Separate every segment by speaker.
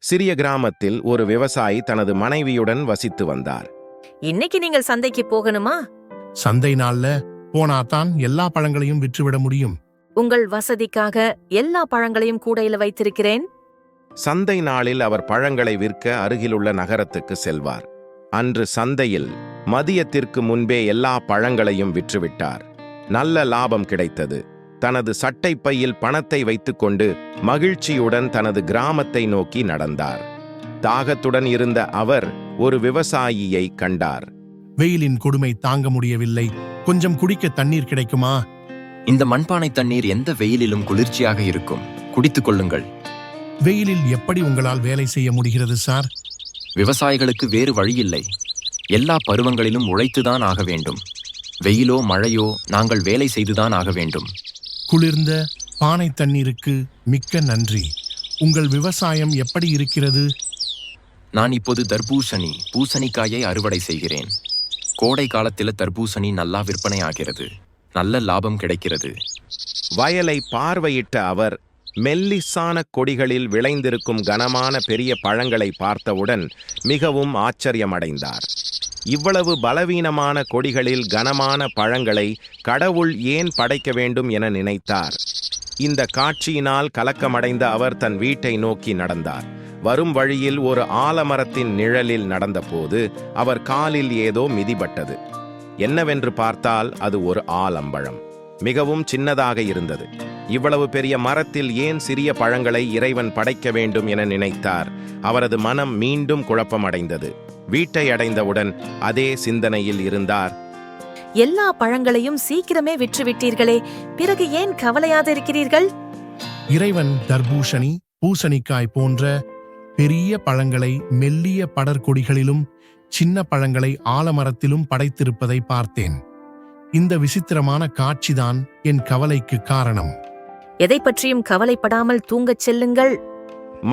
Speaker 1: சிறிய கிராமத்தில் ஒரு விவசாயி தனது மனைவியுடன் வசித்து வந்தார்.
Speaker 2: இன்னைக்கு நீங்கள் சந்தைக்கு போகணுமா?
Speaker 3: சந்தை நாள்ல போனாதான் எல்லா பழங்களையும் விற்றுவிட முடியும்.
Speaker 2: உங்கள் வசதிக்காக எல்லா பழங்களையும் கூடையில வைத்திருக்கிறேன்.
Speaker 1: சந்தை நாளில் அவர் பழங்களை விற்க அருகிலுள்ள நகரத்துக்கு செல்வார். அன்று சந்தையில் மதியத்திற்கு முன்பே எல்லா பழங்களையும் விற்றுவிட்டார். நல்ல லாபம் கிடைத்தது. தனது சட்டை பையில் பணத்தை வைத்துக்கொண்டு மகிழ்ச்சியுடன் தனது கிராமத்தை நோக்கி நடந்தார். தாகத்துடன் இருந்த அவர் ஒரு விவசாயியை கண்டார்.
Speaker 3: வெயிலின் கொடுமை தாங்க முடியவில்லை. கொஞ்சம் குடிக்க தண்ணீர் கிடைக்குமா?
Speaker 4: இந்த மண்பானை தண்ணீர் எந்த வெயிலிலும் குளிர்ச்சியாக இருக்கும். குடித்துக் கொள்ளுங்கள்.
Speaker 3: வெயிலில் எப்படி உங்களால் வேலை செய்ய முடிகிறது சார்?
Speaker 4: விவசாயிகளுக்கு வேறு வழியில்லை. எல்லா பருவங்களிலும் உழைத்துதான் ஆக வேண்டும். வெயிலோ மழையோ நாங்கள் வேலை செய்துதான் ஆக வேண்டும்.
Speaker 3: குளிர்ந்த பானை தண்ணீருக்கு மிக்க நன்றி. உங்கள் விவசாயம் எப்படி இருக்கிறது?
Speaker 4: நான் இப்போது பூசணிக்காயை அறுவடை செய்கிறேன். கோடை காலத்தில் தர்பூசணி நல்லா விற்பனை ஆகிறது. நல்ல லாபம் கிடைக்கிறது.
Speaker 1: வயலை பார்வையிட்ட அவர் மெல்லிசான கொடிகளில் விளைந்திருக்கும் கனமான பெரிய பழங்களை பார்த்தவுடன் மிகவும் ஆச்சரியமடைந்தார். இவ்வளவு பலவீனமான கொடிகளில் கனமான பழங்களை கடவுள் ஏன் படைக்க வேண்டும் என நினைத்தார். இந்த காட்சியினால் கலக்கமடைந்த அவர் தன் வீட்டை நோக்கி நடந்தார். வரும் வழியில் ஒரு ஆலமரத்தின் நிழலில் நடந்தபோது அவர் காலில் ஏதோ மிதிபட்டது. என்னவென்று பார்த்தால் அது ஒரு ஆலம்பழம். மிகவும் சின்னதாக இருந்தது. இவ்வளவு பெரிய மரத்தில் ஏன் சிறிய பழங்களை இறைவன் படைக்க வேண்டும் என நினைத்தார். அவரது மனம் மீண்டும் குழப்பமடைந்தது. வீட்டை அடைந்தவுடன் அதே சிந்தனையில் இருந்தார்.
Speaker 2: எல்லா பழங்களையும் சீக்கிரமே விற்றுவிட்டீர்களே, பிறகு ஏன் கவலையாக இருக்கிறீர்கள்?
Speaker 3: இறைவன் தர்பூசணி, பூசணிக்காய் போன்ற பெரிய பழங்களை மெல்லிய படர்கொடிகளிலும் சின்ன பழங்களை ஆலமரத்திலும் படைத்திருப்பதை பார்த்தேன். இந்த விசித்திரமான காட்சிதான் என் கவலைக்கு காரணம்.
Speaker 2: எதை பற்றியும் கவலைப்படாமல் தூங்கச் செல்லுங்கள்.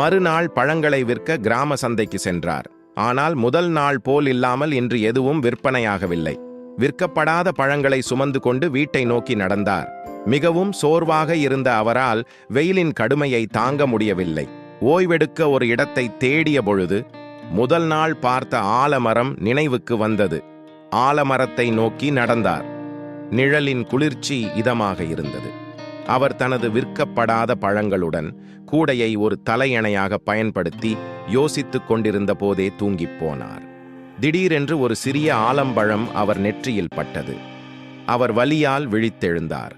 Speaker 1: மறுநாள் பழங்களை விற்க கிராம சந்தைக்கு சென்றார். ஆனால் முதல் நாள் போல் இல்லாமல் இன்று எதுவும் விற்பனையாகவில்லை. விற்கப்படாத பழங்களை சுமந்து கொண்டு வீட்டை நோக்கி நடந்தார். மிகவும் சோர்வாக இருந்த அவரால் வெயிலின் கடுமையை தாங்க முடியவில்லை. ஓய்வெடுக்க ஒரு இடத்தை தேடிய பொழுது முதல் நாள் பார்த்த ஆலமரம் நினைவுக்கு வந்தது. ஆலமரத்தை நோக்கி நடந்தார். நிழலின் குளிர்ச்சி இதமாக இருந்தது. அவர் தனது விற்கப்படாத பழங்களுடன் கூடையை ஒரு தலையணையாக பயன்படுத்தி யோசித்துக் கொண்டிருந்த போதே தூங்கிப் போனார். திடீரென்று ஒரு சிறிய ஆலம்பழம் அவர் நெற்றியில் பட்டது. அவர் வலியால் விழித்தெழுந்தார்.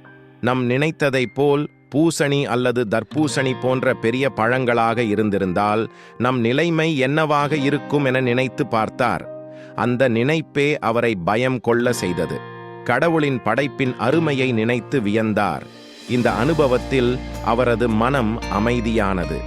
Speaker 1: நம் நினைத்ததைப் போல் பூசணி அல்லது தர்பூசணி போன்ற பெரிய பழங்களாக இருந்திருந்தால் நம் நிலைமை என்னவாக இருக்கும் என நினைத்து பார்த்தார். அந்த நினைப்பே அவரை பயம் கொள்ள செய்தது. கடவுளின் படைப்பின் அருமையை நினைத்து வியந்தார். இந்த அனுபவத்தில் அவரது மனம் அமைதியானது.